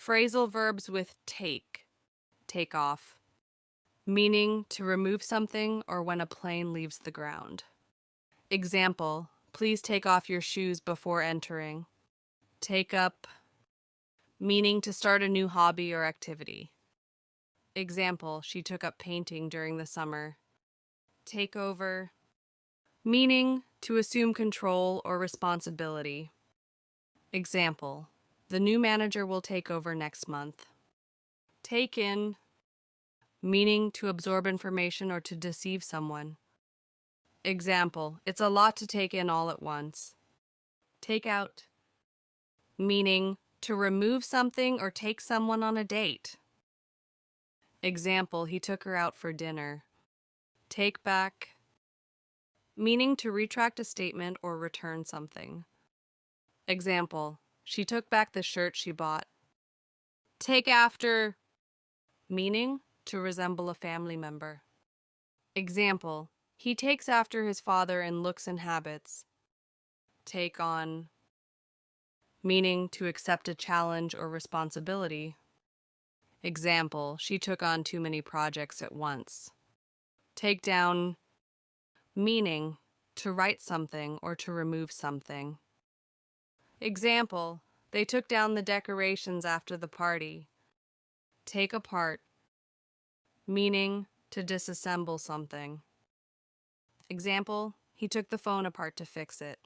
Phrasal verbs with take off, meaning to remove something or when a plane leaves the ground. Example, please take off your shoes before entering. Take up, meaning to start a new hobby or activity. Example, she took up painting during the summer. Take over, meaning to assume control or responsibility. Example, the new manager will take over next month. Take in, meaning to absorb information or to deceive someone. Example, it's a lot to take in all at once. Take out, meaning to remove something or take someone on a date. Example, he took her out for dinner. Take back, meaning to retract a statement or return something. Example, she took back the shirt she bought. Take after, meaning to resemble a family member. Example, he takes after his father in looks and habits. Take on, meaning to accept a challenge or responsibility. Example, she took on too many projects at once. Take down, meaning to write something or to remove something. Example, they took down the decorations after the party. Take apart, meaning to disassemble something. Example, he took the phone apart to fix it.